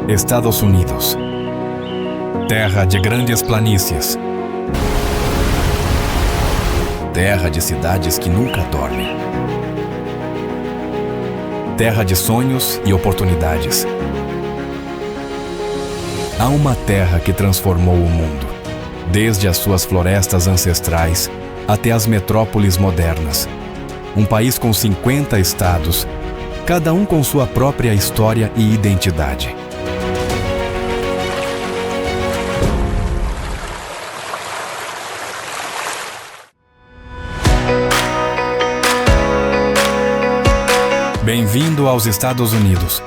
Estados Unidos. Terra de grandes planícies. Terra de cidades que nunca dormem. Terra de sonhos e oportunidades. Há uma terra que transformou o mundo, desde as suas florestas ancestrais até as metrópoles modernas. Um país com 50 estados, cada um com sua própria história e identidade. Bem-vindo aos Estados Unidos.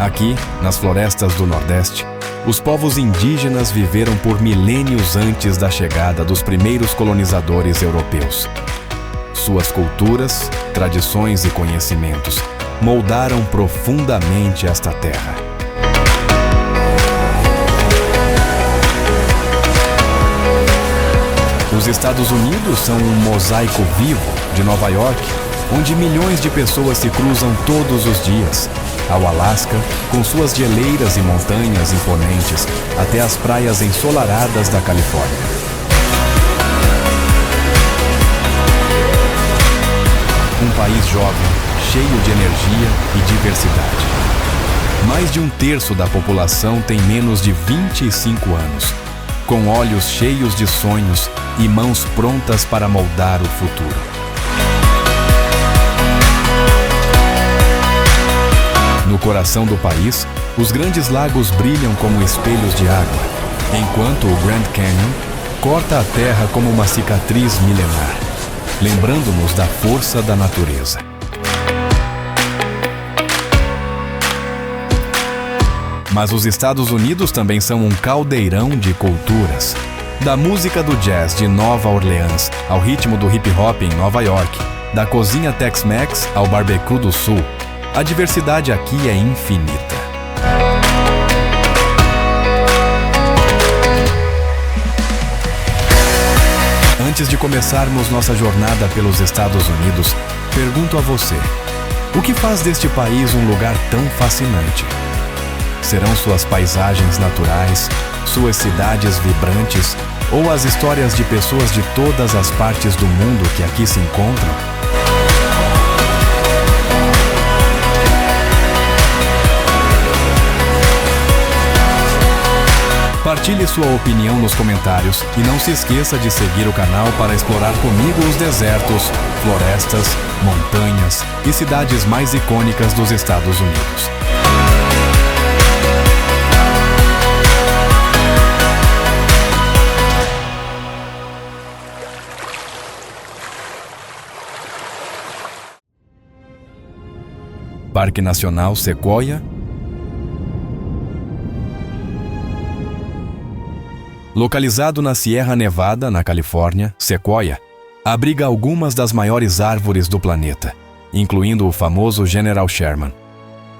Aqui, nas florestas do Nordeste, os povos indígenas viveram por milênios antes da chegada dos primeiros colonizadores europeus. Suas culturas, tradições e conhecimentos moldaram profundamente esta terra. Os Estados Unidos são um mosaico vivo de Nova York, onde milhões de pessoas se cruzam todos os dias, ao Alasca, com suas geleiras e montanhas imponentes, até as praias ensolaradas da Califórnia. Um país jovem, cheio de energia e diversidade. Mais de um terço da população tem menos de 25 anos, com olhos cheios de sonhos e mãos prontas para moldar o futuro. No coração do país, os grandes lagos brilham como espelhos de água, enquanto o Grand Canyon corta a terra como uma cicatriz milenar, lembrando-nos da força da natureza. Mas os Estados Unidos também são um caldeirão de culturas. Da música do jazz de Nova Orleans ao ritmo do hip-hop em Nova York, da cozinha Tex-Mex ao barbecue do Sul, a diversidade aqui é infinita. Antes de começarmos nossa jornada pelos Estados Unidos, pergunto a você: o que faz deste país um lugar tão fascinante? Serão suas paisagens naturais, suas cidades vibrantes ou as histórias de pessoas de todas as partes do mundo que aqui se encontram? Partilhe sua opinião nos comentários e não se esqueça de seguir o canal para explorar comigo os desertos, florestas, montanhas e cidades mais icônicas dos Estados Unidos. Parque Nacional Sequoia. Localizado na Sierra Nevada, na Califórnia, Sequoia abriga algumas das maiores árvores do planeta, incluindo o famoso General Sherman.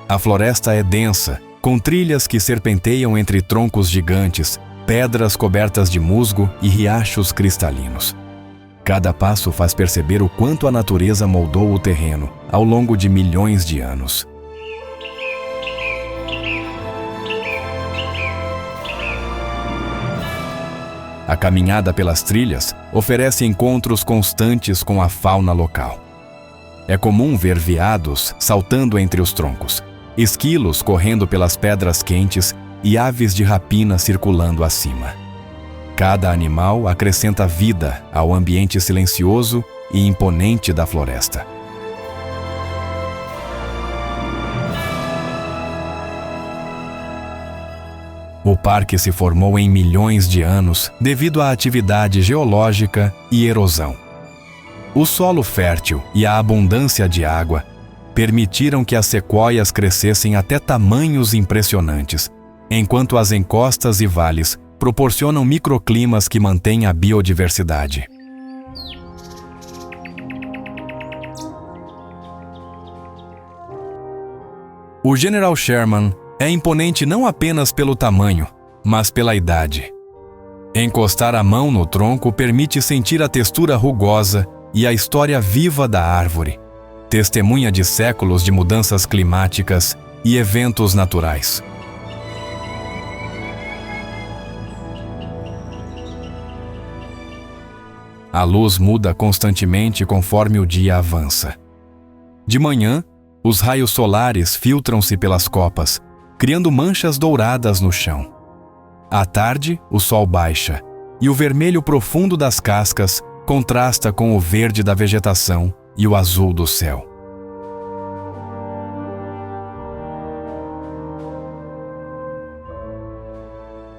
A floresta é densa, com trilhas que serpenteiam entre troncos gigantes, pedras cobertas de musgo e riachos cristalinos. Cada passo faz perceber o quanto a natureza moldou o terreno ao longo de milhões de anos. A caminhada pelas trilhas oferece encontros constantes com a fauna local. É comum ver veados saltando entre os troncos, esquilos correndo pelas pedras quentes e aves de rapina circulando acima. Cada animal acrescenta vida ao ambiente silencioso e imponente da floresta. O parque se formou em milhões de anos devido à atividade geológica e erosão. O solo fértil e a abundância de água permitiram que as sequoias crescessem até tamanhos impressionantes, enquanto as encostas e vales proporcionam microclimas que mantêm a biodiversidade. O General Sherman é imponente não apenas pelo tamanho, mas pela idade. Encostar a mão no tronco permite sentir a textura rugosa e a história viva da árvore, testemunha de séculos de mudanças climáticas e eventos naturais. A luz muda constantemente conforme o dia avança. De manhã, os raios solares filtram-se pelas copas, criando manchas douradas no chão. À tarde, o sol baixa, e o vermelho profundo das cascas contrasta com o verde da vegetação e o azul do céu.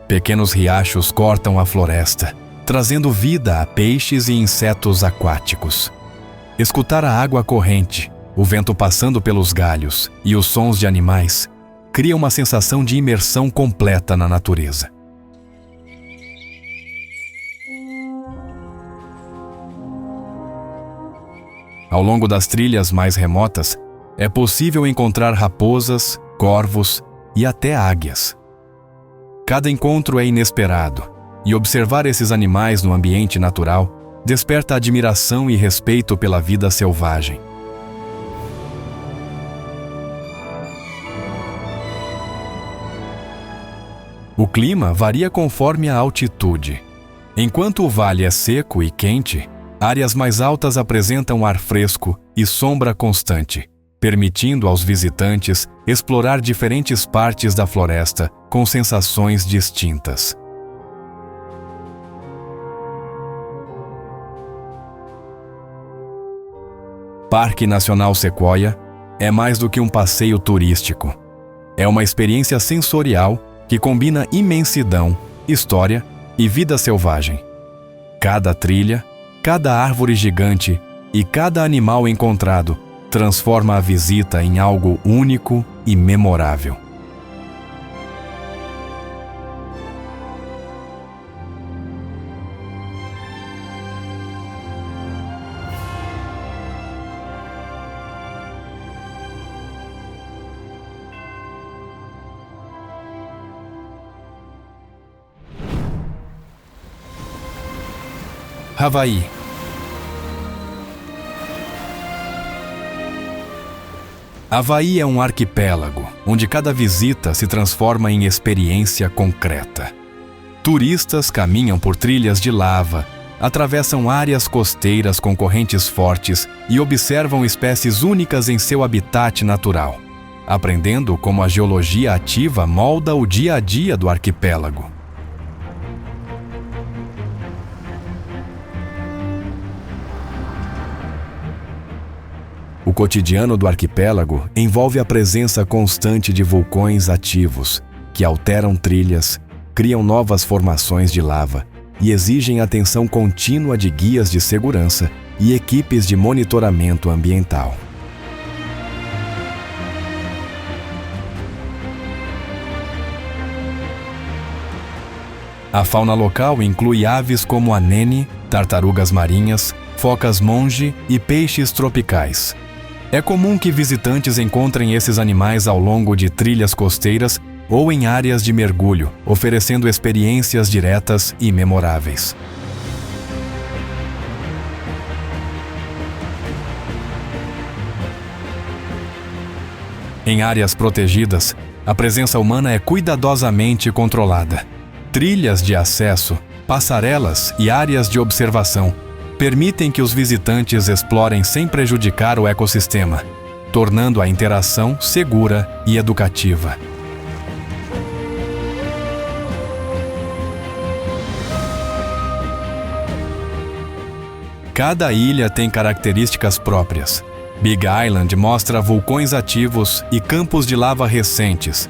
Pequenos riachos cortam a floresta, trazendo vida a peixes e insetos aquáticos. Escutar a água corrente, o vento passando pelos galhos e os sons de animais cria uma sensação de imersão completa na natureza. Ao longo das trilhas mais remotas, é possível encontrar raposas, corvos e até águias. Cada encontro é inesperado, e observar esses animais no ambiente natural desperta admiração e respeito pela vida selvagem. O clima varia conforme a altitude. Enquanto o vale é seco e quente, áreas mais altas apresentam ar fresco e sombra constante, permitindo aos visitantes explorar diferentes partes da floresta com sensações distintas. Parque Nacional Sequoia é mais do que um passeio turístico. É uma experiência sensorial que combina imensidão, história e vida selvagem. Cada trilha, cada árvore gigante e cada animal encontrado transforma a visita em algo único e memorável. Havaí. Havaí é um arquipélago, onde cada visita se transforma em experiência concreta. Turistas caminham por trilhas de lava, atravessam áreas costeiras com correntes fortes e observam espécies únicas em seu habitat natural, aprendendo como a geologia ativa molda o dia a dia do arquipélago. O cotidiano do arquipélago envolve a presença constante de vulcões ativos, que alteram trilhas, criam novas formações de lava e exigem atenção contínua de guias de segurança e equipes de monitoramento ambiental. A fauna local inclui aves como a nene, tartarugas marinhas, focas monge e peixes tropicais. É comum que visitantes encontrem esses animais ao longo de trilhas costeiras ou em áreas de mergulho, oferecendo experiências diretas e memoráveis. Em áreas protegidas, a presença humana é cuidadosamente controlada. Trilhas de acesso, passarelas e áreas de observação permitem que os visitantes explorem sem prejudicar o ecossistema, tornando a interação segura e educativa. Cada ilha tem características próprias. Big Island mostra vulcões ativos e campos de lava recentes.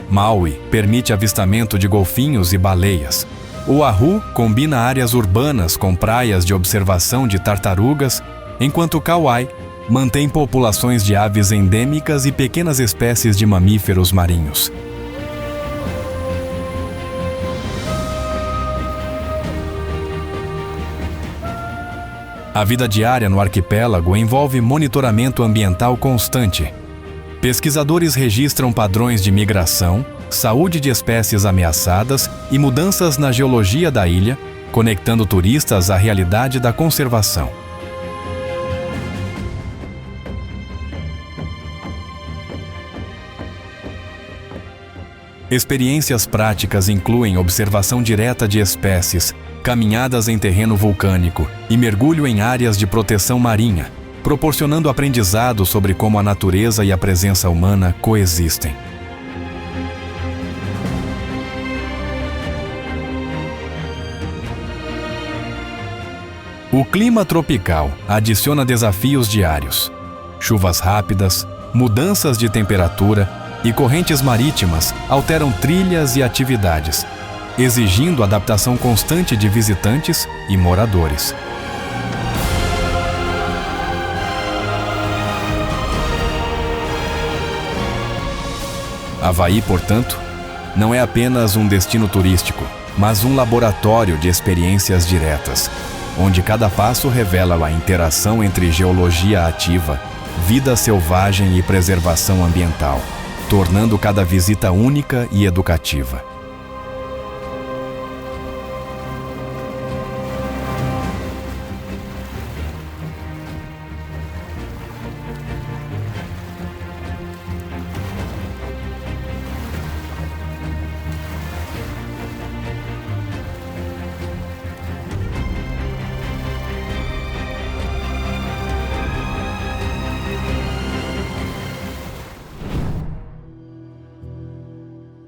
Maui permite avistamento de golfinhos e baleias. Oahu combina áreas urbanas com praias de observação de tartarugas, enquanto Kauai mantém populações de aves endêmicas e pequenas espécies de mamíferos marinhos. A vida diária no arquipélago envolve monitoramento ambiental constante. Pesquisadores registram padrões de migração, saúde de espécies ameaçadas e mudanças na geologia da ilha, conectando turistas à realidade da conservação. Experiências práticas incluem observação direta de espécies, caminhadas em terreno vulcânico e mergulho em áreas de proteção marinha, proporcionando aprendizado sobre como a natureza e a presença humana coexistem. O clima tropical adiciona desafios diários. Chuvas rápidas, mudanças de temperatura e correntes marítimas alteram trilhas e atividades, exigindo adaptação constante de visitantes e moradores. Havaí, portanto, não é apenas um destino turístico, mas um laboratório de experiências diretas, onde cada passo revela a interação entre geologia ativa, vida selvagem e preservação ambiental, tornando cada visita única e educativa.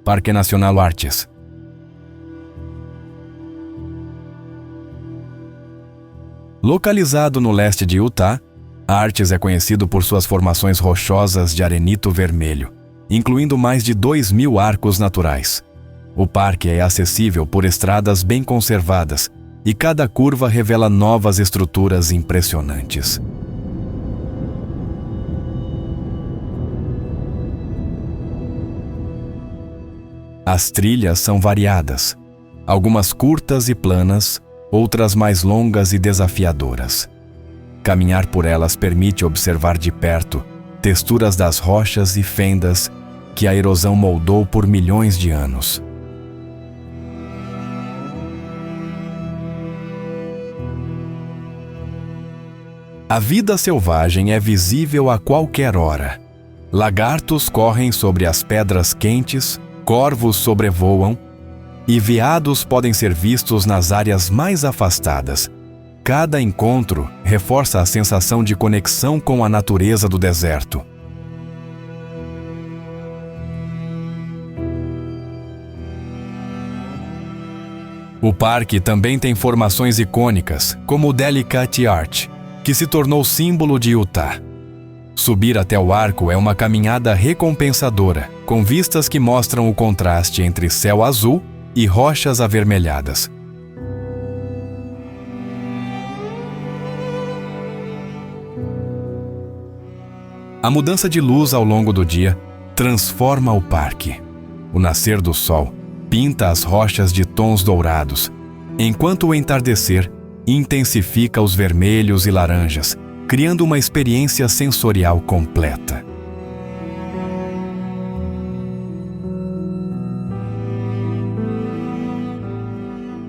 Parque Nacional Artes. Localizado no leste de Utah, Artes é conhecido por suas formações rochosas de arenito vermelho, incluindo mais de 2.000 arcos naturais. O parque é acessível por estradas bem conservadas e cada curva revela novas estruturas impressionantes. As trilhas são variadas, algumas curtas e planas, outras mais longas e desafiadoras. Caminhar por elas permite observar de perto texturas das rochas e fendas que a erosão moldou por milhões de anos. A vida selvagem é visível a qualquer hora. Lagartos correm sobre as pedras quentes, corvos sobrevoam e veados podem ser vistos nas áreas mais afastadas. Cada encontro reforça a sensação de conexão com a natureza do deserto. O parque também tem formações icônicas, como o Delhi Cut Arch, que se tornou símbolo de Utah. Subir até o arco é uma caminhada recompensadora, com vistas que mostram o contraste entre céu azul e rochas avermelhadas. A mudança de luz ao longo do dia transforma o parque. O nascer do sol pinta as rochas de tons dourados, enquanto o entardecer intensifica os vermelhos e laranjas, criando uma experiência sensorial completa.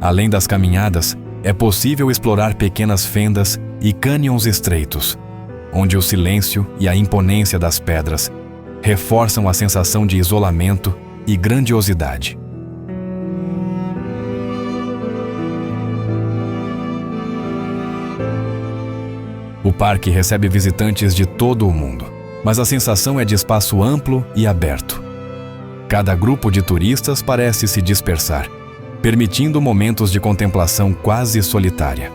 Além das caminhadas, é possível explorar pequenas fendas e cânions estreitos, onde o silêncio e a imponência das pedras reforçam a sensação de isolamento e grandiosidade. O parque recebe visitantes de todo o mundo, mas a sensação é de espaço amplo e aberto. Cada grupo de turistas parece se dispersar, permitindo momentos de contemplação quase solitária.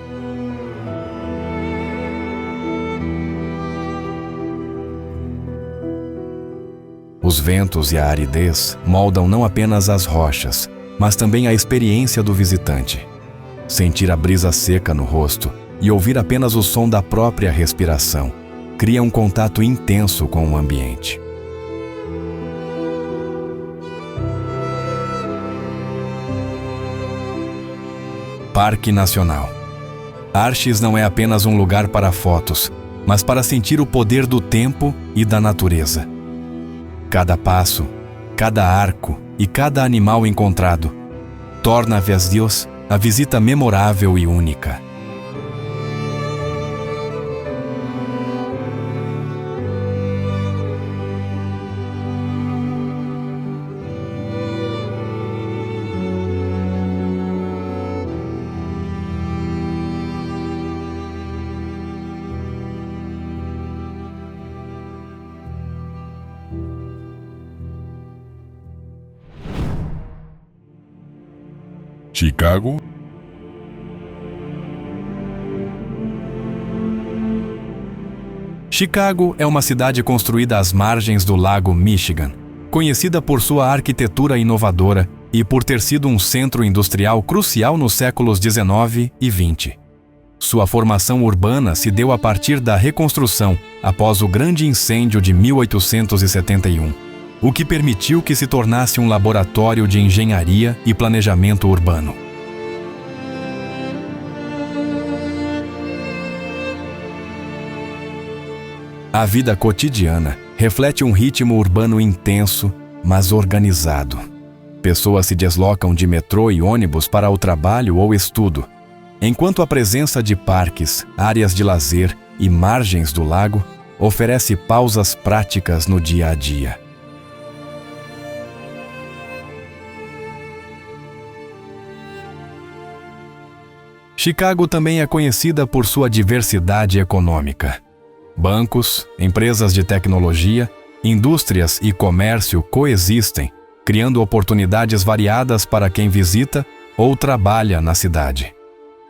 Os ventos e a aridez moldam não apenas as rochas, mas também a experiência do visitante. Sentir a brisa seca no rosto e ouvir apenas o som da própria respiração cria um contato intenso com o ambiente. Parque Nacional. Arches não é apenas um lugar para fotos, mas para sentir o poder do tempo e da natureza. Cada passo, cada arco e cada animal encontrado torna a visita memorável e única. Chicago. Chicago é uma cidade construída às margens do Lago Michigan, conhecida por sua arquitetura inovadora e por ter sido um centro industrial crucial nos séculos XIX e XX. Sua formação urbana se deu a partir da reconstrução após o Grande Incêndio de 1871, o que permitiu que se tornasse um laboratório de engenharia e planejamento urbano. A vida cotidiana reflete um ritmo urbano intenso, mas organizado. Pessoas se deslocam de metrô e ônibus para o trabalho ou estudo, enquanto a presença de parques, áreas de lazer e margens do lago oferece pausas práticas no dia a dia. Chicago também é conhecida por sua diversidade econômica. Bancos, empresas de tecnologia, indústrias e comércio coexistem, criando oportunidades variadas para quem visita ou trabalha na cidade.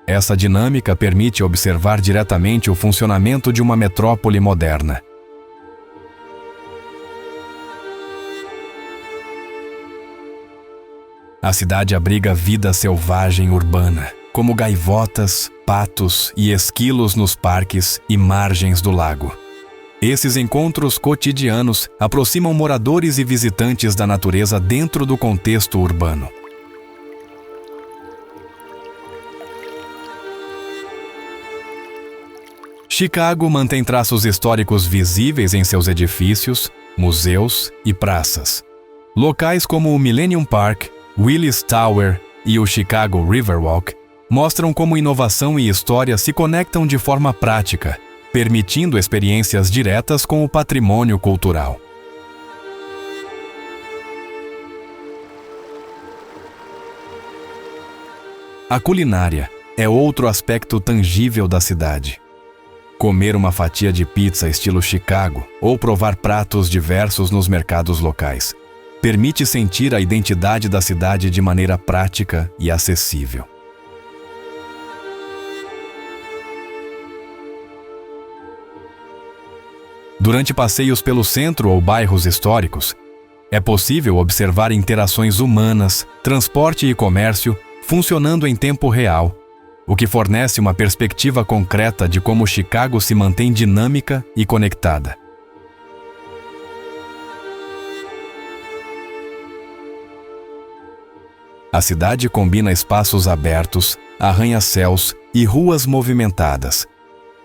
Essa dinâmica permite observar diretamente o funcionamento de uma metrópole moderna. A cidade abriga vida selvagem urbana, como gaivotas, patos e esquilos nos parques e margens do lago. Esses encontros cotidianos aproximam moradores e visitantes da natureza dentro do contexto urbano. Chicago mantém traços históricos visíveis em seus edifícios, museus e praças. Locais como o Millennium Park, Willis Tower e o Chicago Riverwalk mostram como inovação e história se conectam de forma prática, permitindo experiências diretas com o patrimônio cultural. A culinária é outro aspecto tangível da cidade. Comer uma fatia de pizza estilo Chicago ou provar pratos diversos nos mercados locais permite sentir a identidade da cidade de maneira prática e acessível. Durante passeios pelo centro ou bairros históricos, é possível observar interações humanas, transporte e comércio funcionando em tempo real, o que fornece uma perspectiva concreta de como Chicago se mantém dinâmica e conectada. A cidade combina espaços abertos, arranha-céus e ruas movimentadas,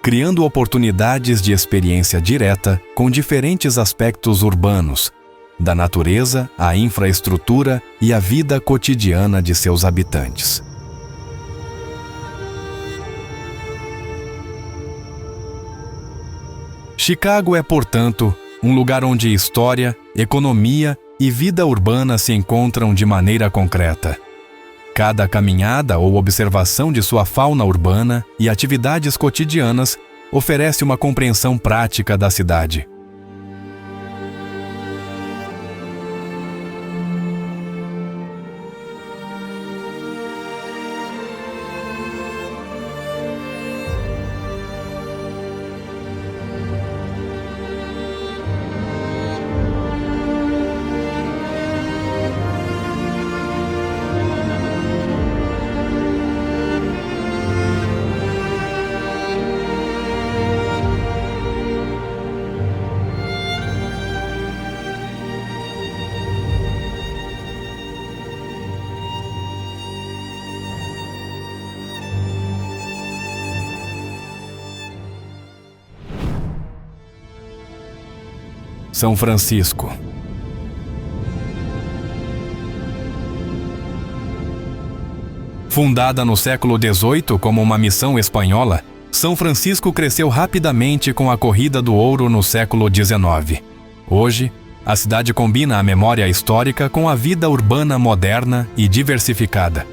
criando oportunidades de experiência direta com diferentes aspectos urbanos, da natureza à infraestrutura e à vida cotidiana de seus habitantes. Chicago é, portanto, um lugar onde história, economia e vida urbana se encontram de maneira concreta. Cada caminhada ou observação de sua fauna urbana e atividades cotidianas oferece uma compreensão prática da cidade. São Francisco. Fundada no século XVIII como uma missão espanhola, São Francisco cresceu rapidamente com a corrida do ouro no século XIX. Hoje, a cidade combina a memória histórica com a vida urbana moderna e diversificada.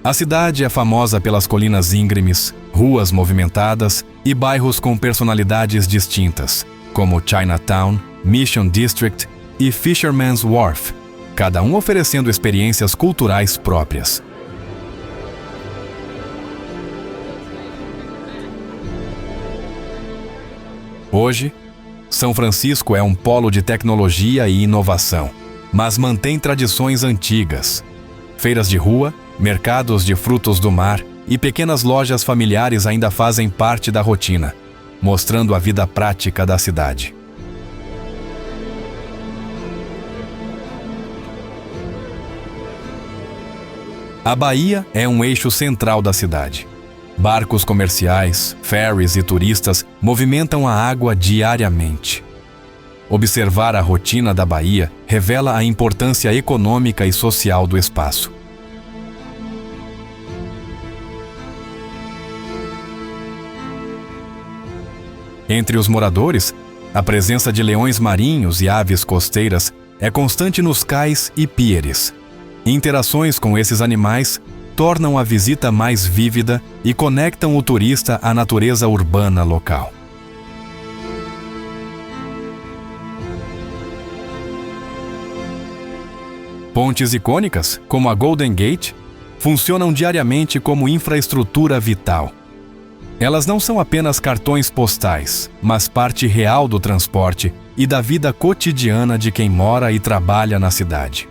A cidade é famosa pelas colinas íngremes, ruas movimentadas e bairros com personalidades distintas, como Chinatown, Mission District e Fisherman's Wharf, cada um oferecendo experiências culturais próprias. Hoje, São Francisco é um polo de tecnologia e inovação, mas mantém tradições antigas. Feiras de rua, mercados de frutos do mar e pequenas lojas familiares ainda fazem parte da rotina, mostrando a vida prática da cidade. A baía é um eixo central da cidade. Barcos comerciais, ferries e turistas movimentam a água diariamente. Observar a rotina da baía revela a importância econômica e social do espaço. Entre os moradores, a presença de leões marinhos e aves costeiras é constante nos cais e píeres. Interações com esses animais tornam a visita mais vívida e conectam o turista à natureza urbana local. Pontes icônicas, como a Golden Gate, funcionam diariamente como infraestrutura vital. Elas não são apenas cartões postais, mas parte real do transporte e da vida cotidiana de quem mora e trabalha na cidade.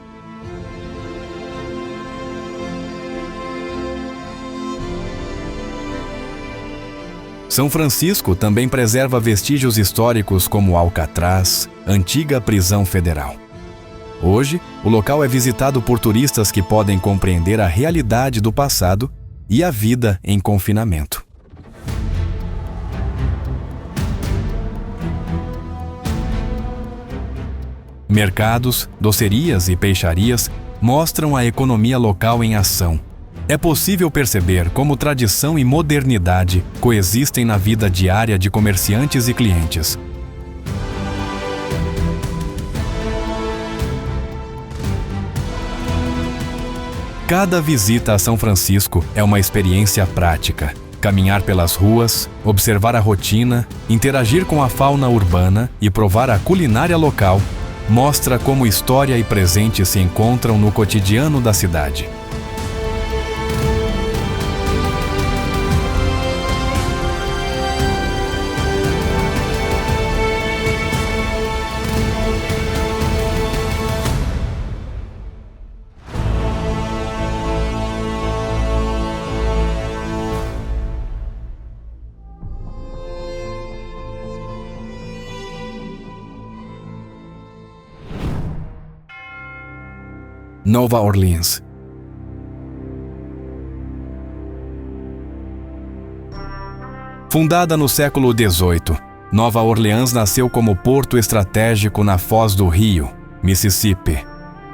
São Francisco também preserva vestígios históricos como Alcatraz, antiga prisão federal. Hoje, o local é visitado por turistas que podem compreender a realidade do passado e a vida em confinamento. Mercados, docerias e peixarias mostram a economia local em ação. É possível perceber como tradição e modernidade coexistem na vida diária de comerciantes e clientes. Cada visita a São Francisco é uma experiência prática. Caminhar pelas ruas, observar a rotina, interagir com a fauna urbana e provar a culinária local mostra como história e presente se encontram no cotidiano da cidade. Nova Orleans. Fundada no século XVIII, Nova Orleans nasceu como porto estratégico na foz do Rio, Mississippi.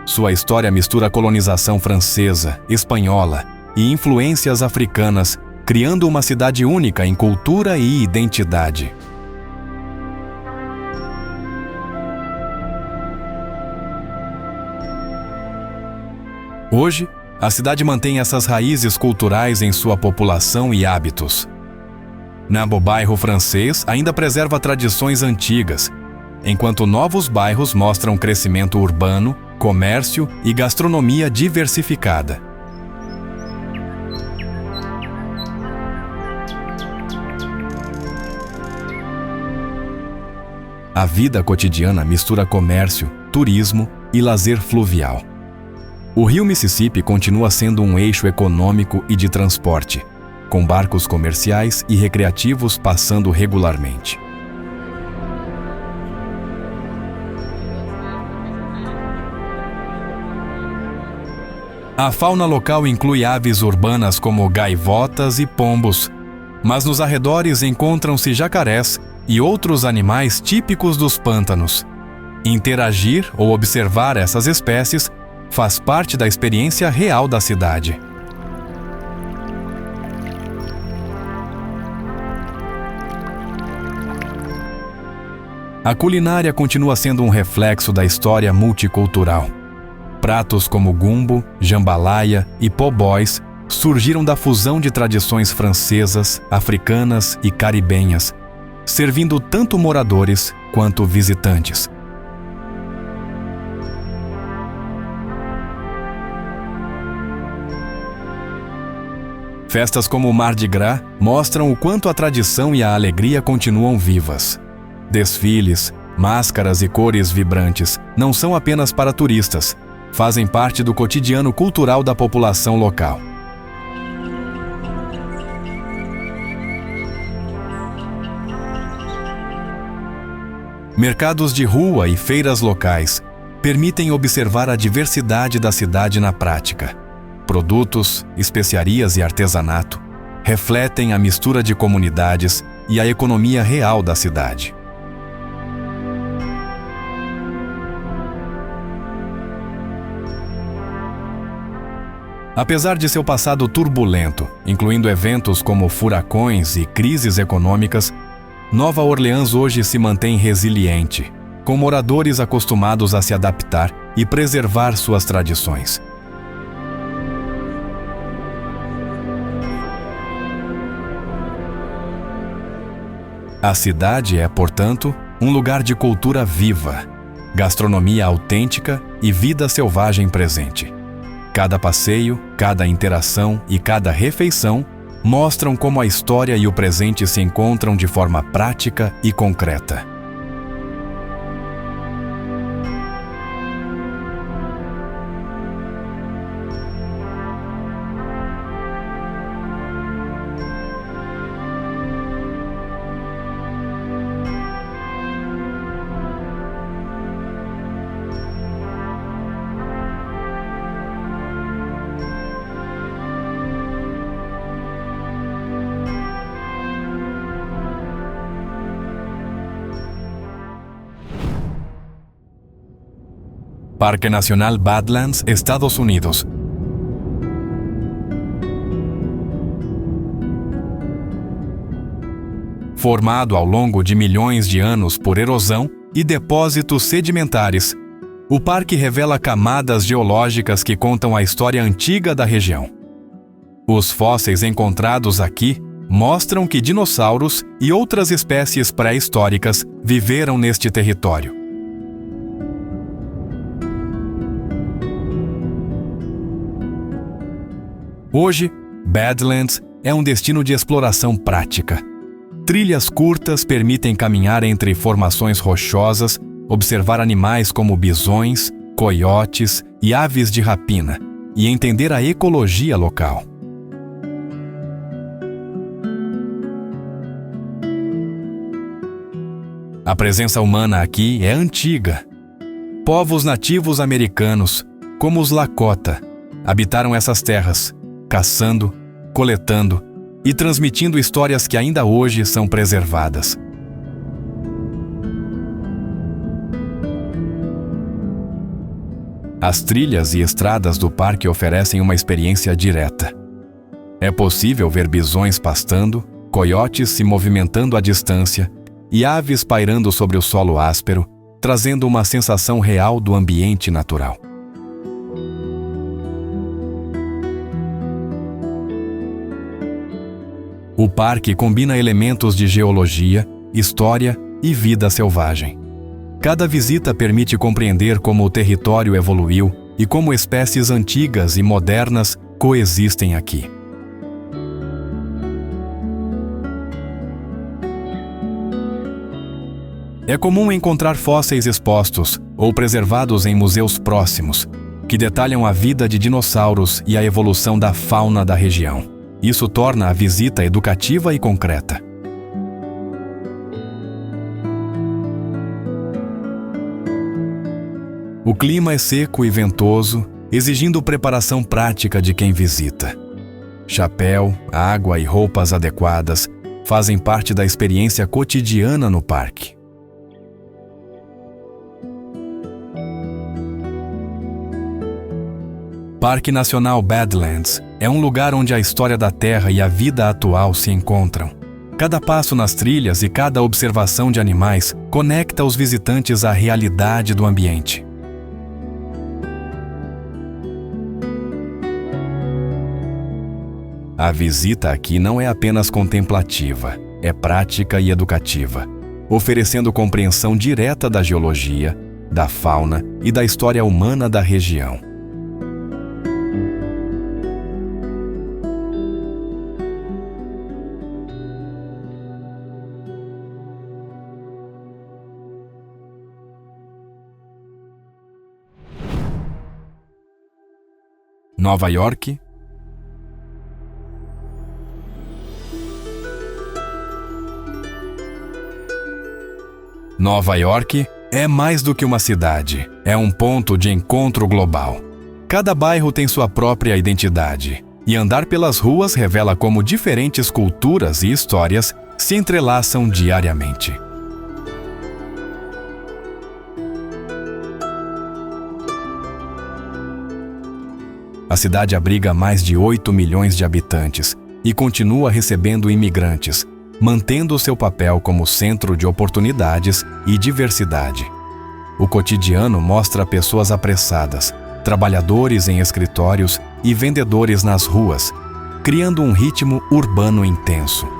Sua história mistura colonização francesa, espanhola e influências africanas, criando uma cidade única em cultura e identidade. Hoje, a cidade mantém essas raízes culturais em sua população e hábitos. O bairro francês ainda preserva tradições antigas, enquanto novos bairros mostram crescimento urbano, comércio e gastronomia diversificada. A vida cotidiana mistura comércio, turismo e lazer fluvial. O rio Mississippi continua sendo um eixo econômico e de transporte, com barcos comerciais e recreativos passando regularmente. A fauna local inclui aves urbanas como gaivotas e pombos, mas nos arredores encontram-se jacarés e outros animais típicos dos pântanos. Interagir ou observar essas espécies faz parte da experiência real da cidade. A culinária continua sendo um reflexo da história multicultural. Pratos como gumbo, jambalaya e po' boys surgiram da fusão de tradições francesas, africanas e caribenhas, servindo tanto moradores quanto visitantes, Festas como o Mardi Gras mostram o quanto a tradição e a alegria continuam vivas. Desfiles, máscaras e cores vibrantes não são apenas para turistas, fazem parte do cotidiano cultural da população local. Mercados de rua e feiras locais permitem observar a diversidade da cidade na prática. Produtos, especiarias e artesanato refletem a mistura de comunidades e a economia real da cidade. Apesar de seu passado turbulento, incluindo eventos como furacões e crises econômicas, Nova Orleans hoje se mantém resiliente, com moradores acostumados a se adaptar e preservar suas tradições. A cidade é, portanto, um lugar de cultura viva, gastronomia autêntica e vida selvagem presente. Cada passeio, cada interação e cada refeição mostram como a história e o presente se encontram de forma prática e concreta. Parque Nacional Badlands, Estados Unidos. Formado ao longo de milhões de anos por erosão e depósitos sedimentares, o parque revela camadas geológicas que contam a história antiga da região. Os fósseis encontrados aqui mostram que dinossauros e outras espécies pré-históricas viveram neste território. Hoje, Badlands é um destino de exploração prática. Trilhas curtas permitem caminhar entre formações rochosas, observar animais como bisões, coiotes e aves de rapina, e entender a ecologia local. A presença humana aqui é antiga. Povos nativos americanos, como os Lakota, habitaram essas terras, caçando, coletando e transmitindo histórias que ainda hoje são preservadas. As trilhas e estradas do parque oferecem uma experiência direta. É possível ver bisões pastando, coiotes se movimentando à distância e aves pairando sobre o solo áspero, trazendo uma sensação real do ambiente natural. O parque combina elementos de geologia, história e vida selvagem. Cada visita permite compreender como o território evoluiu e como espécies antigas e modernas coexistem aqui. É comum encontrar fósseis expostos ou preservados em museus próximos, que detalham a vida de dinossauros e a evolução da fauna da região. Isso torna a visita educativa e concreta. O clima é seco e ventoso, exigindo preparação prática de quem visita. Chapéu, água e roupas adequadas fazem parte da experiência cotidiana no parque. Parque Nacional Badlands é um lugar onde a história da Terra e a vida atual se encontram. Cada passo nas trilhas e cada observação de animais conecta os visitantes à realidade do ambiente. A visita aqui não é apenas contemplativa, é prática e educativa, oferecendo compreensão direta da geologia, da fauna e da história humana da região. Nova York. Nova York é mais do que uma cidade, é um ponto de encontro global. Cada bairro tem sua própria identidade, e andar pelas ruas revela como diferentes culturas e histórias se entrelaçam diariamente. A cidade abriga mais de 8 milhões de habitantes e continua recebendo imigrantes, mantendo seu papel como centro de oportunidades e diversidade. O cotidiano mostra pessoas apressadas, trabalhadores em escritórios e vendedores nas ruas, criando um ritmo urbano intenso.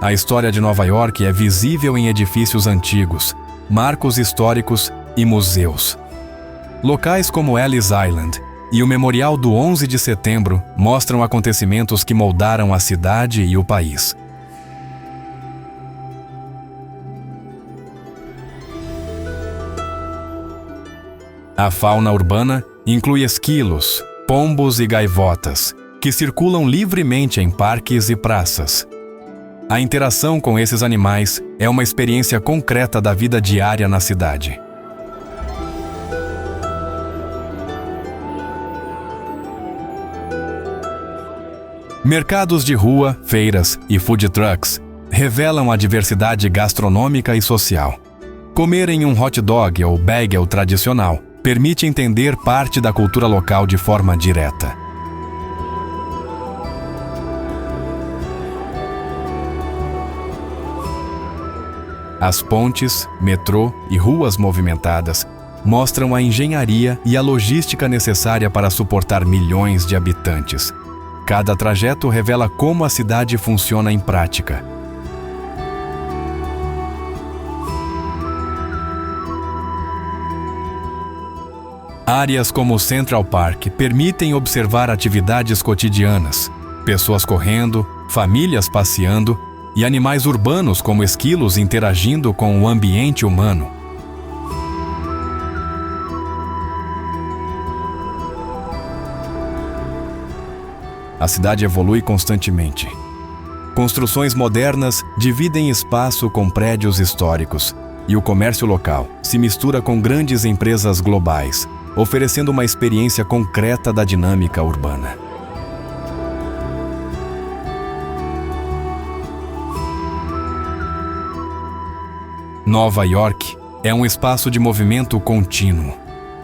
A história de Nova York é visível em edifícios antigos, marcos históricos e museus. Locais como Ellis Island e o Memorial do 11 de Setembro mostram acontecimentos que moldaram a cidade e o país. A fauna urbana inclui esquilos, pombos e gaivotas, que circulam livremente em parques e praças. A interação com esses animais é uma experiência concreta da vida diária na cidade. Mercados de rua, feiras e food trucks revelam a diversidade gastronômica e social. Comer em um hot dog ou bagel tradicional permite entender parte da cultura local de forma direta. As pontes, metrô e ruas movimentadas mostram a engenharia e a logística necessária para suportar milhões de habitantes. Cada trajeto revela como a cidade funciona em prática. Áreas como o Central Park permitem observar atividades cotidianas, pessoas correndo, famílias passeando e animais urbanos como esquilos interagindo com o ambiente humano. A cidade evolui constantemente. Construções modernas dividem espaço com prédios históricos, e o comércio local se mistura com grandes empresas globais, oferecendo uma experiência concreta da dinâmica urbana. Nova York é um espaço de movimento contínuo.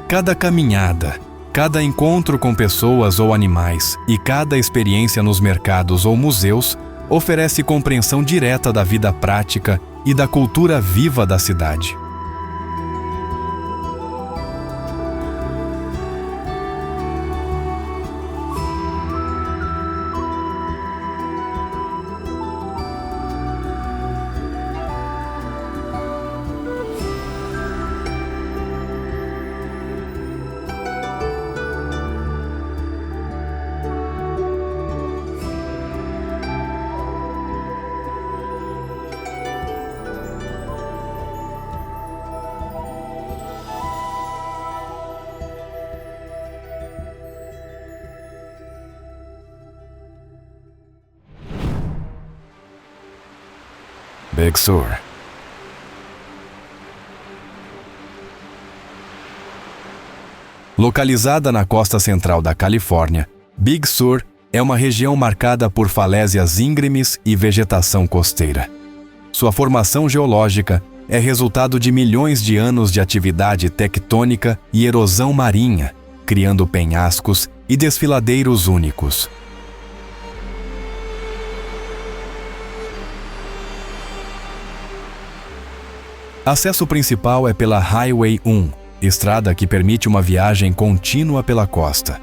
Cada caminhada, cada encontro com pessoas ou animais e cada experiência nos mercados ou museus oferece compreensão direta da vida prática e da cultura viva da cidade. Big Sur. Localizada na costa central da Califórnia, Big Sur é uma região marcada por falésias íngremes e vegetação costeira. Sua formação geológica é resultado de milhões de anos de atividade tectônica e erosão marinha, criando penhascos e desfiladeiros únicos. Acesso principal é pela Highway 1, estrada que permite uma viagem contínua pela costa.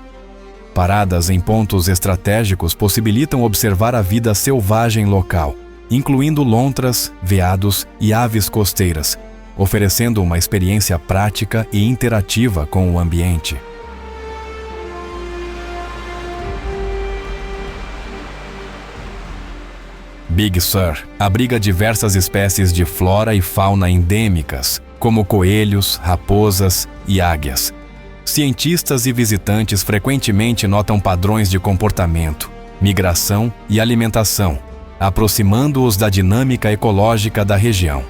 Paradas em pontos estratégicos possibilitam observar a vida selvagem local, incluindo lontras, veados e aves costeiras, oferecendo uma experiência prática e interativa com o ambiente. Big Sur abriga diversas espécies de flora e fauna endêmicas, como coelhos, raposas e águias. Cientistas e visitantes frequentemente notam padrões de comportamento, migração e alimentação, aproximando-os da dinâmica ecológica da região.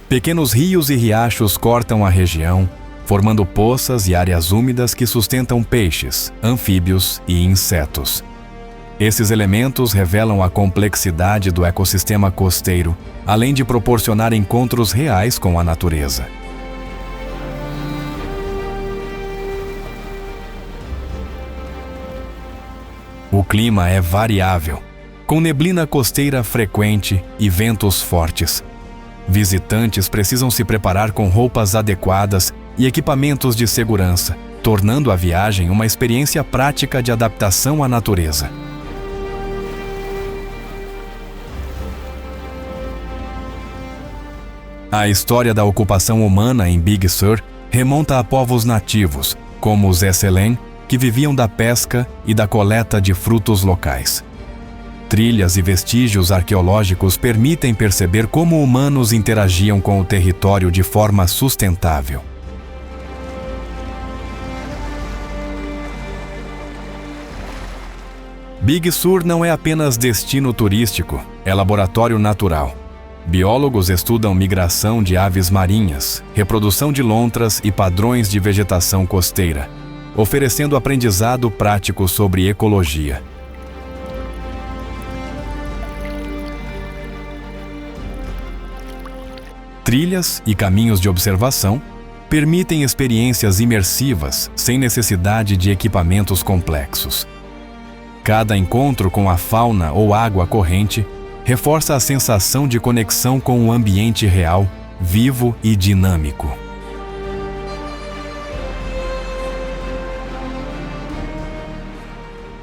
Pequenos rios e riachos cortam a região, formando poças e áreas úmidas que sustentam peixes, anfíbios e insetos. Esses elementos revelam a complexidade do ecossistema costeiro, além de proporcionar encontros reais com a natureza. O clima é variável, com neblina costeira frequente e ventos fortes. Visitantes precisam se preparar com roupas adequadas e equipamentos de segurança, tornando a viagem uma experiência prática de adaptação à natureza. A história da ocupação humana em Big Sur remonta a povos nativos, como os Esselen, que viviam da pesca e da coleta de frutos locais. Trilhas e vestígios arqueológicos permitem perceber como humanos interagiam com o território de forma sustentável. Big Sur não é apenas destino turístico, é laboratório natural. Biólogos estudam migração de aves marinhas, reprodução de lontras e padrões de vegetação costeira, oferecendo aprendizado prático sobre ecologia. Trilhas e caminhos de observação permitem experiências imersivas sem necessidade de equipamentos complexos. Cada encontro com a fauna ou água corrente reforça a sensação de conexão com o ambiente real, vivo e dinâmico.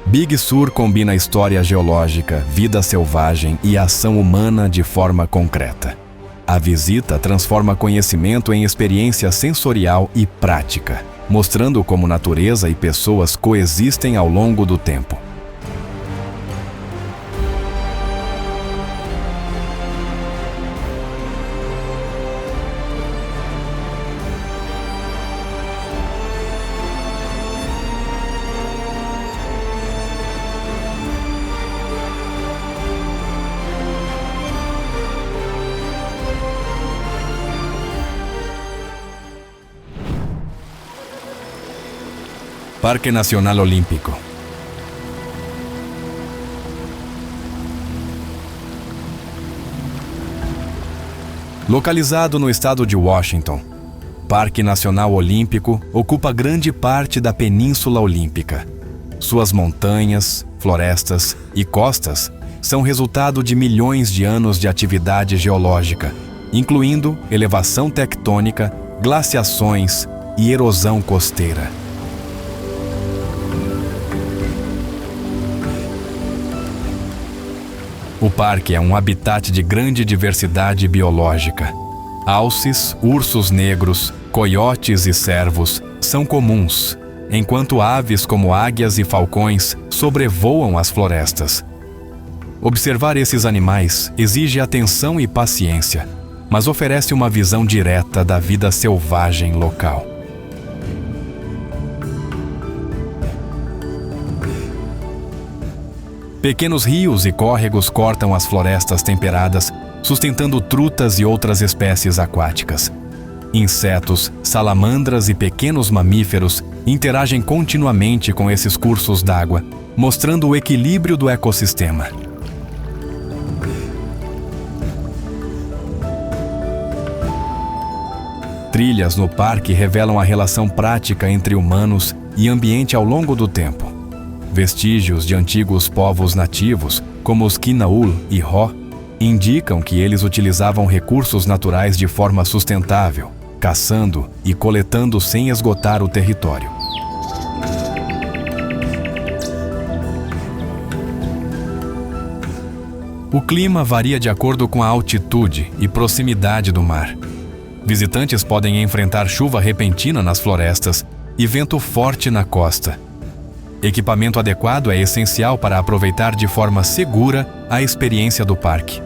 Big Sur combina história geológica, vida selvagem e ação humana de forma concreta. A visita transforma conhecimento em experiência sensorial e prática, mostrando como natureza e pessoas coexistem ao longo do tempo. Parque Nacional Olímpico. Localizado no estado de Washington, Parque Nacional Olímpico ocupa grande parte da Península Olímpica. Suas montanhas, florestas e costas são resultado de milhões de anos de atividade geológica, incluindo elevação tectônica, glaciações e erosão costeira. O parque é um habitat de grande diversidade biológica. Alces, ursos negros, coiotes e cervos são comuns, enquanto aves como águias e falcões sobrevoam as florestas. Observar esses animais exige atenção e paciência, mas oferece uma visão direta da vida selvagem local. Pequenos rios e córregos cortam as florestas temperadas, sustentando trutas e outras espécies aquáticas. Insetos, salamandras e pequenos mamíferos interagem continuamente com esses cursos d'água, mostrando o equilíbrio do ecossistema. Trilhas no parque revelam a relação prática entre humanos e ambiente ao longo do tempo. Vestígios de antigos povos nativos, como os Kinaul e Ho, indicam que eles utilizavam recursos naturais de forma sustentável, caçando e coletando sem esgotar o território. O clima varia de acordo com a altitude e proximidade do mar. Visitantes podem enfrentar chuva repentina nas florestas e vento forte na costa. Equipamento adequado é essencial para aproveitar de forma segura a experiência do parque.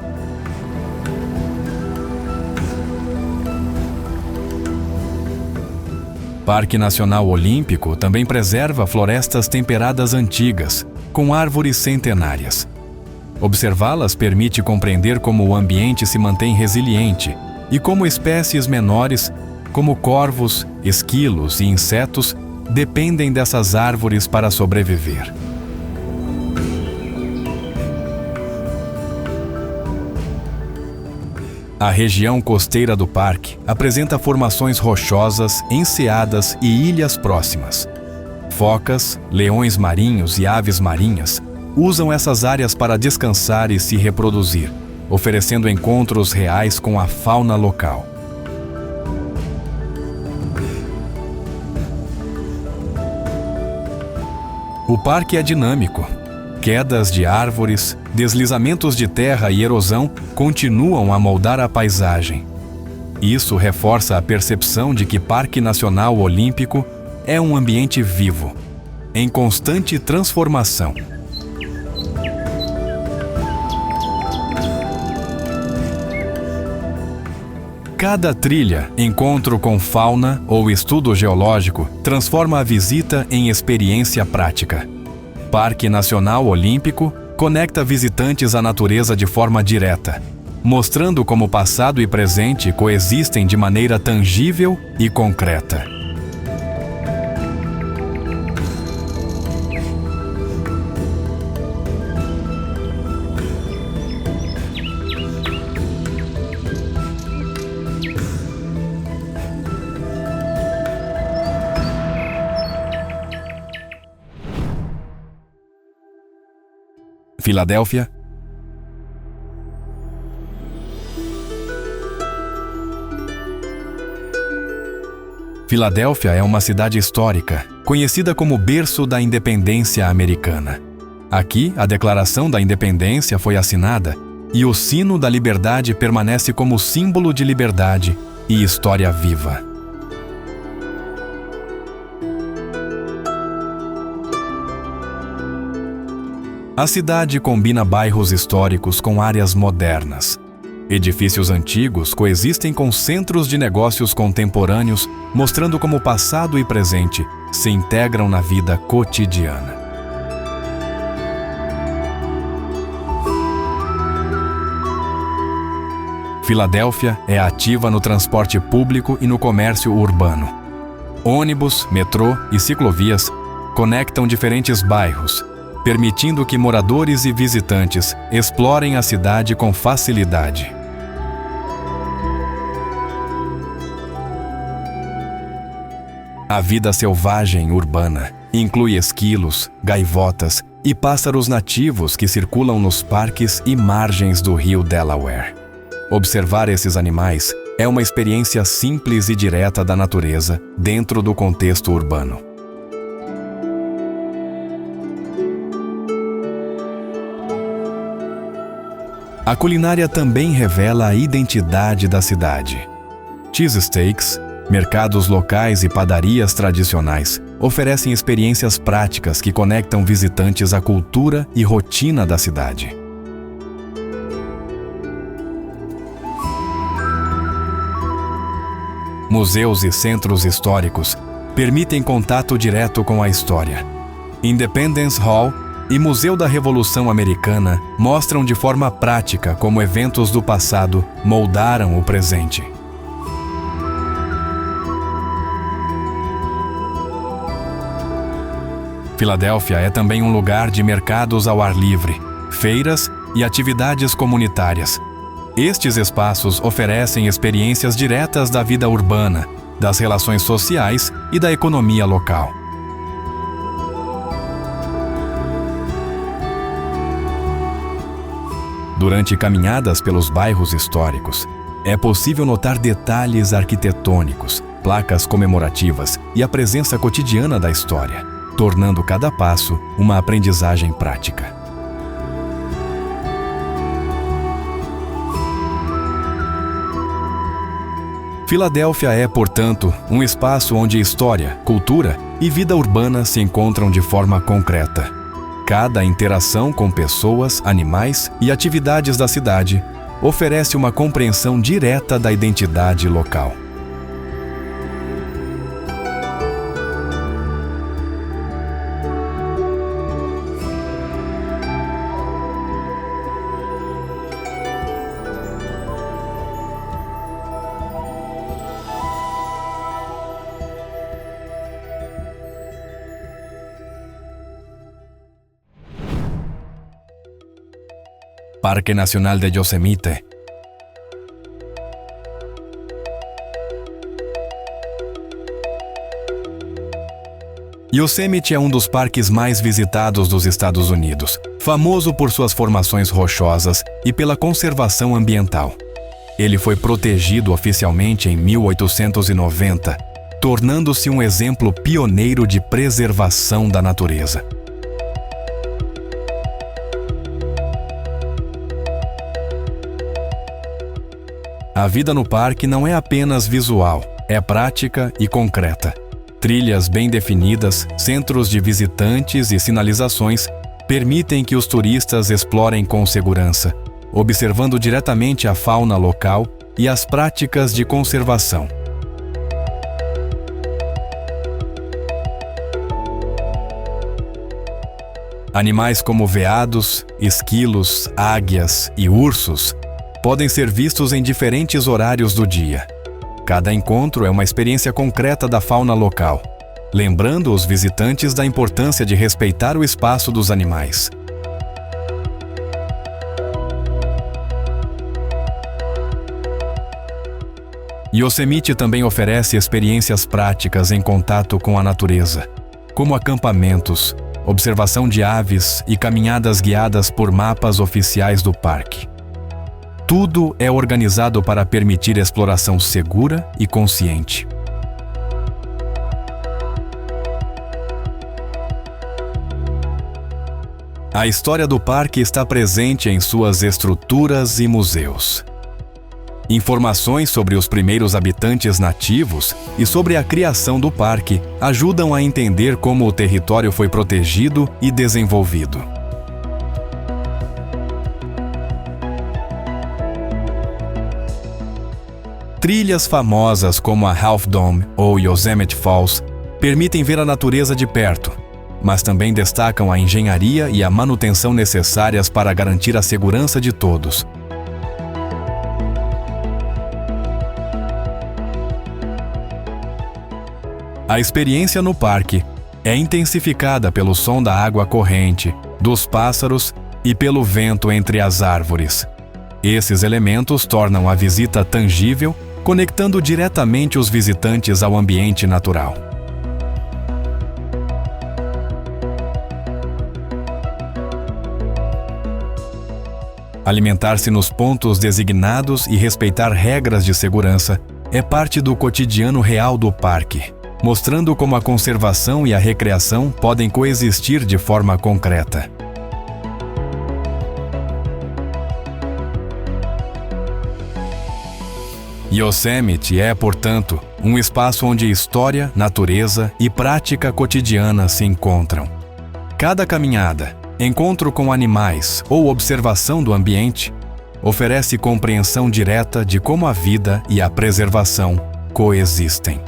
Parque Nacional Olímpico também preserva florestas temperadas antigas, com árvores centenárias. Observá-las permite compreender como o ambiente se mantém resiliente e como espécies menores, como corvos, esquilos e insetos, dependem dessas árvores para sobreviver. A região costeira do parque apresenta formações rochosas, enseadas e ilhas próximas. Focas, leões marinhos e aves marinhas usam essas áreas para descansar e se reproduzir, oferecendo encontros reais com a fauna local. O parque é dinâmico. Quedas de árvores, deslizamentos de terra e erosão continuam a moldar a paisagem. Isso reforça a percepção de que Parque Nacional Olímpico é um ambiente vivo, em constante transformação. Cada trilha, encontro com fauna ou estudo geológico transforma a visita em experiência prática. Parque Nacional Olímpico conecta visitantes à natureza de forma direta, mostrando como passado e presente coexistem de maneira tangível e concreta. Filadélfia. Filadélfia é uma cidade histórica, conhecida como berço da independência americana. Aqui, a Declaração da Independência foi assinada e o sino da liberdade permanece como símbolo de liberdade e história viva. A cidade combina bairros históricos com áreas modernas. Edifícios antigos coexistem com centros de negócios contemporâneos, mostrando como passado e presente se integram na vida cotidiana. Filadélfia é ativa no transporte público e no comércio urbano. Ônibus, metrô e ciclovias conectam diferentes bairros, permitindo que moradores e visitantes explorem a cidade com facilidade. A vida selvagem urbana inclui esquilos, gaivotas e pássaros nativos que circulam nos parques e margens do rio Delaware. Observar esses animais é uma experiência simples e direta da natureza dentro do contexto urbano. A culinária também revela a identidade da cidade. Cheesesteaks, mercados locais e padarias tradicionais oferecem experiências práticas que conectam visitantes à cultura e rotina da cidade. Museus e centros históricos permitem contato direto com a história. Independence Hall e Museu da Revolução Americana mostram de forma prática como eventos do passado moldaram o presente. Filadélfia é também um lugar de mercados ao ar livre, feiras e atividades comunitárias. Estes espaços oferecem experiências diretas da vida urbana, das relações sociais e da economia local. Durante caminhadas pelos bairros históricos, é possível notar detalhes arquitetônicos, placas comemorativas e a presença cotidiana da história, tornando cada passo uma aprendizagem prática. Filadélfia é, portanto, um espaço onde história, cultura e vida urbana se encontram de forma concreta. Cada interação com pessoas, animais e atividades da cidade oferece uma compreensão direta da identidade local. Parque Nacional de Yosemite. Yosemite é um dos parques mais visitados dos Estados Unidos, famoso por suas formações rochosas e pela conservação ambiental. Ele foi protegido oficialmente em 1890, tornando-se um exemplo pioneiro de preservação da natureza. A vida no parque não é apenas visual, é prática e concreta. Trilhas bem definidas, centros de visitantes e sinalizações permitem que os turistas explorem com segurança, observando diretamente a fauna local e as práticas de conservação. Animais como veados, esquilos, águias e ursos podem ser vistos em diferentes horários do dia. Cada encontro é uma experiência concreta da fauna local, lembrando os visitantes da importância de respeitar o espaço dos animais. Yosemite também oferece experiências práticas em contato com a natureza, como acampamentos, observação de aves e caminhadas guiadas por mapas oficiais do parque. Tudo é organizado para permitir exploração segura e consciente. A história do parque está presente em suas estruturas e museus. Informações sobre os primeiros habitantes nativos e sobre a criação do parque ajudam a entender como o território foi protegido e desenvolvido. Trilhas famosas como a Half Dome ou Yosemite Falls permitem ver a natureza de perto, mas também destacam a engenharia e a manutenção necessárias para garantir a segurança de todos. A experiência no parque é intensificada pelo som da água corrente, dos pássaros e pelo vento entre as árvores. Esses elementos tornam a visita tangível, conectando diretamente os visitantes ao ambiente natural. Alimentar-se nos pontos designados e respeitar regras de segurança é parte do cotidiano real do parque, mostrando como a conservação e a recreação podem coexistir de forma concreta. Yosemite é, portanto, um espaço onde história, natureza e prática cotidiana se encontram. Cada caminhada, encontro com animais ou observação do ambiente oferece compreensão direta de como a vida e a preservação coexistem.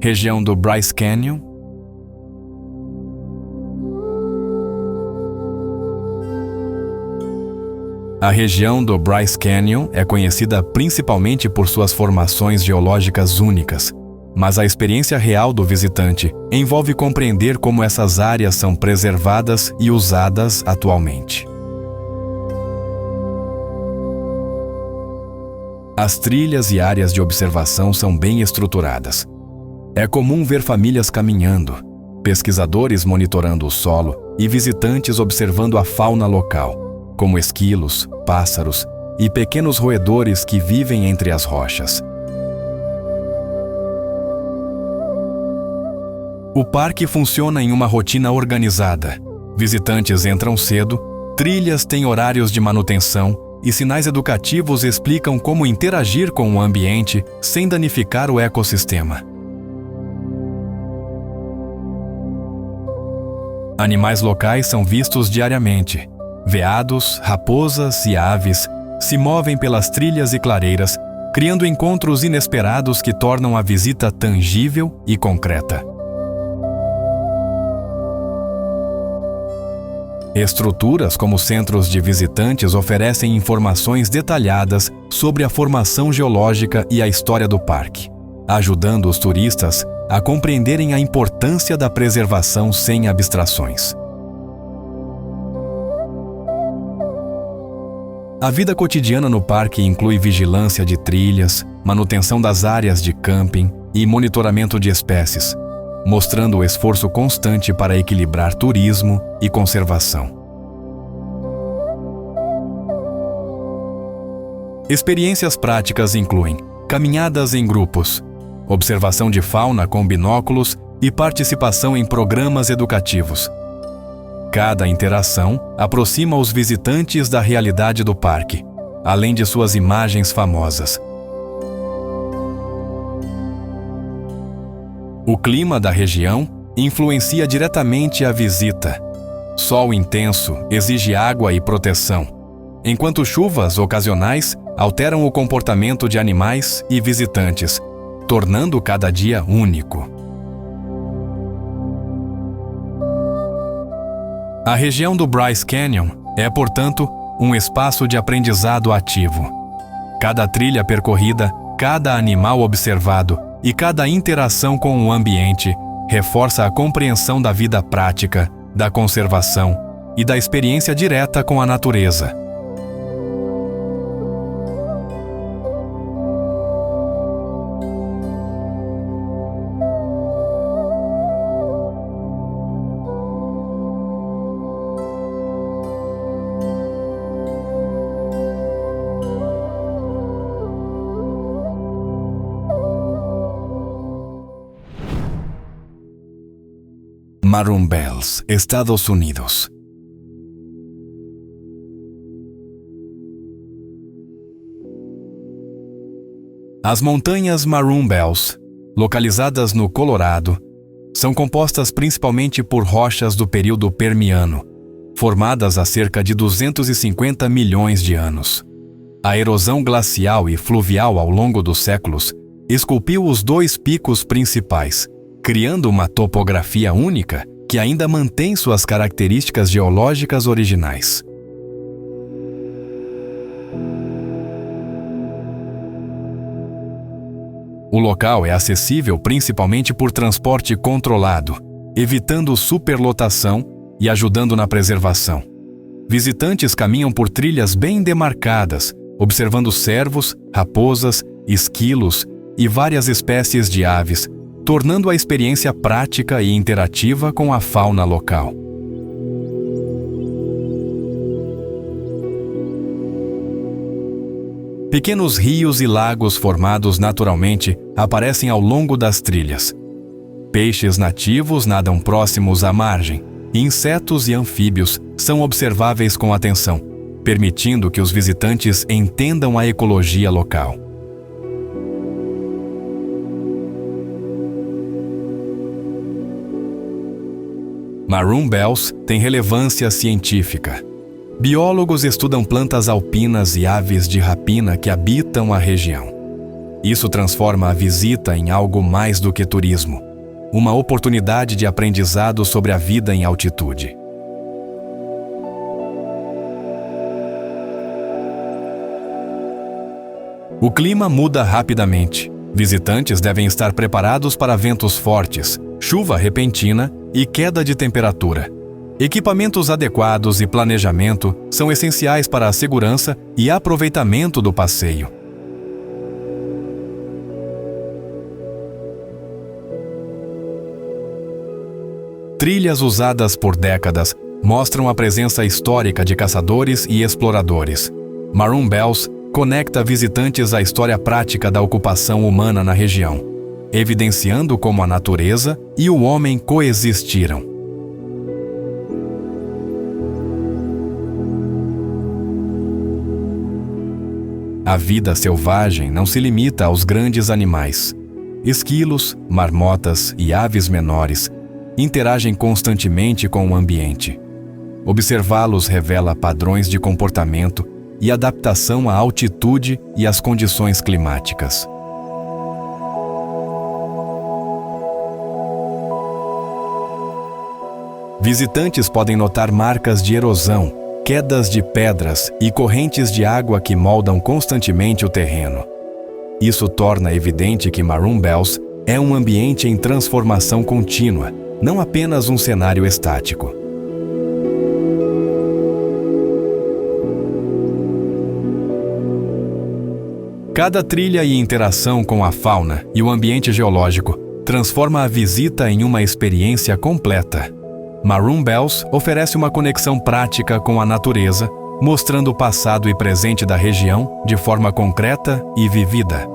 Região do Bryce Canyon. A região do Bryce Canyon é conhecida principalmente por suas formações geológicas únicas, mas a experiência real do visitante envolve compreender como essas áreas são preservadas e usadas atualmente. As trilhas e áreas de observação são bem estruturadas. É comum ver famílias caminhando, pesquisadores monitorando o solo e visitantes observando a fauna local, como esquilos, pássaros e pequenos roedores que vivem entre as rochas. O parque funciona em uma rotina organizada. Visitantes entram cedo, trilhas têm horários de manutenção e sinais educativos explicam como interagir com o ambiente sem danificar o ecossistema. Animais locais são vistos diariamente. Veados, raposas e aves se movem pelas trilhas e clareiras, criando encontros inesperados que tornam a visita tangível e concreta. Estruturas como centros de visitantes oferecem informações detalhadas sobre a formação geológica e a história do parque, ajudando os turistas a compreenderem a importância da preservação sem abstrações. A vida cotidiana no parque inclui vigilância de trilhas, manutenção das áreas de camping e monitoramento de espécies, mostrando o esforço constante para equilibrar turismo e conservação. Experiências práticas incluem caminhadas em grupos, observação de fauna com binóculos e participação em programas educativos. Cada interação aproxima os visitantes da realidade do parque, além de suas imagens famosas. O clima da região influencia diretamente a visita. Sol intenso exige água e proteção, enquanto chuvas ocasionais alteram o comportamento de animais e visitantes, tornando cada dia único. A região do Bryce Canyon é, portanto, um espaço de aprendizado ativo. Cada trilha percorrida, cada animal observado e cada interação com o ambiente reforça a compreensão da vida prática, da conservação e da experiência direta com a natureza. Maroon Bells, Estados Unidos. As montanhas Maroon Bells, localizadas no Colorado, são compostas principalmente por rochas do período Permiano, formadas há cerca de 250 milhões de anos. A erosão glacial e fluvial ao longo dos séculos esculpiu os dois picos principais, criando uma topografia única que ainda mantém suas características geológicas originais. O local é acessível principalmente por transporte controlado, evitando superlotação e ajudando na preservação. Visitantes caminham por trilhas bem demarcadas, observando cervos, raposas, esquilos e várias espécies de aves, tornando a experiência prática e interativa com a fauna local. Pequenos rios e lagos formados naturalmente aparecem ao longo das trilhas. Peixes nativos nadam próximos à margem, e insetos e anfíbios são observáveis com atenção, permitindo que os visitantes entendam a ecologia local. Maroon Bells tem relevância científica. Biólogos estudam plantas alpinas e aves de rapina que habitam a região. Isso transforma a visita em algo mais do que turismo, uma oportunidade de aprendizado sobre a vida em altitude. O clima muda rapidamente. Visitantes devem estar preparados para ventos fortes, chuva repentina e queda de temperatura. Equipamentos adequados e planejamento são essenciais para a segurança e aproveitamento do passeio. Trilhas usadas por décadas mostram a presença histórica de caçadores e exploradores. Maroon Bells conecta visitantes à história prática da ocupação humana na região, evidenciando como a natureza e o homem coexistiram. A vida selvagem não se limita aos grandes animais. Esquilos, marmotas e aves menores interagem constantemente com o ambiente. Observá-los revela padrões de comportamento e adaptação à altitude e às condições climáticas. Visitantes podem notar marcas de erosão, quedas de pedras e correntes de água que moldam constantemente o terreno. Isso torna evidente que Maroon Bells é um ambiente em transformação contínua, não apenas um cenário estático. Cada trilha e interação com a fauna e o ambiente geológico transforma a visita em uma experiência completa. Maroon Bells oferece uma conexão prática com a natureza, mostrando o passado e presente da região de forma concreta e vivida.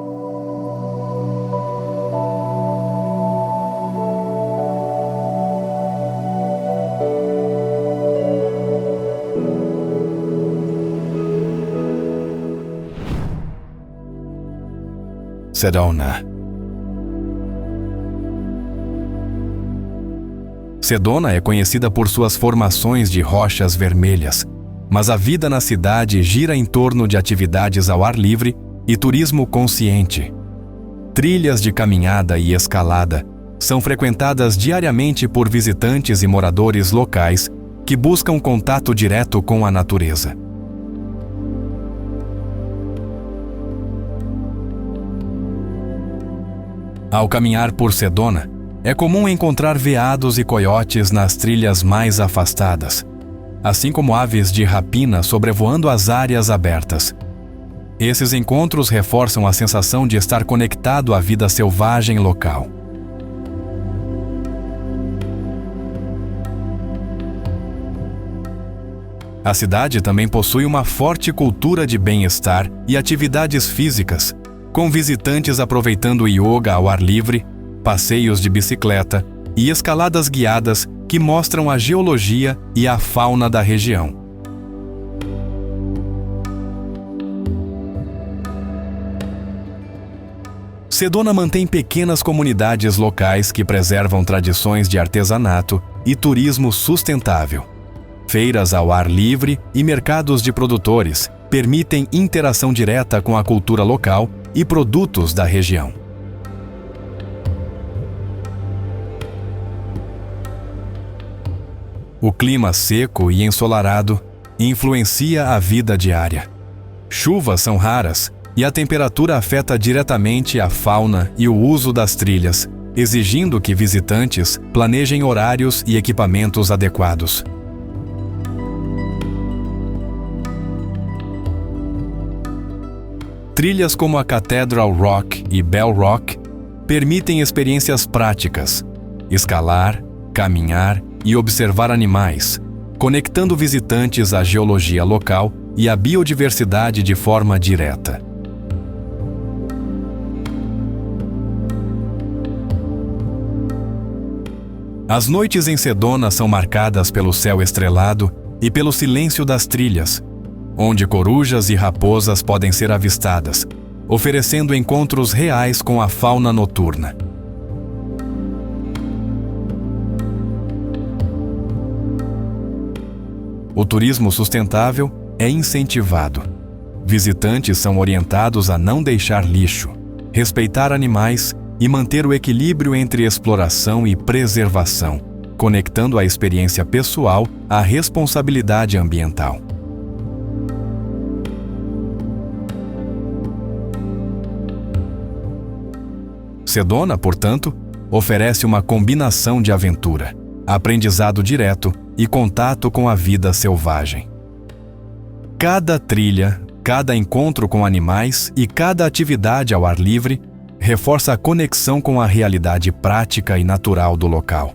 Sedona. Sedona é conhecida por suas formações de rochas vermelhas, mas a vida na cidade gira em torno de atividades ao ar livre e turismo consciente. Trilhas de caminhada e escalada são frequentadas diariamente por visitantes e moradores locais que buscam contato direto com a natureza. Ao caminhar por Sedona, é comum encontrar veados e coiotes nas trilhas mais afastadas, assim como aves de rapina sobrevoando as áreas abertas. Esses encontros reforçam a sensação de estar conectado à vida selvagem local. A cidade também possui uma forte cultura de bem-estar e atividades físicas, com visitantes aproveitando yoga ao ar livre, passeios de bicicleta e escaladas guiadas que mostram a geologia e a fauna da região. Sedona mantém pequenas comunidades locais que preservam tradições de artesanato e turismo sustentável. Feiras ao ar livre e mercados de produtores permitem interação direta com a cultura local e produtos da região. O clima seco e ensolarado influencia a vida diária. Chuvas são raras e a temperatura afeta diretamente a fauna e o uso das trilhas, exigindo que visitantes planejem horários e equipamentos adequados. Trilhas como a Cathedral Rock e Bell Rock permitem experiências práticas, escalar, caminhar e observar animais, conectando visitantes à geologia local e à biodiversidade de forma direta. As noites em Sedona são marcadas pelo céu estrelado e pelo silêncio das trilhas, onde corujas e raposas podem ser avistadas, oferecendo encontros reais com a fauna noturna. O turismo sustentável é incentivado. Visitantes são orientados a não deixar lixo, respeitar animais e manter o equilíbrio entre exploração e preservação, conectando a experiência pessoal à responsabilidade ambiental. Sedona, portanto, oferece uma combinação de aventura, aprendizado direto e contato com a vida selvagem. Cada trilha, cada encontro com animais e cada atividade ao ar livre reforça a conexão com a realidade prática e natural do local.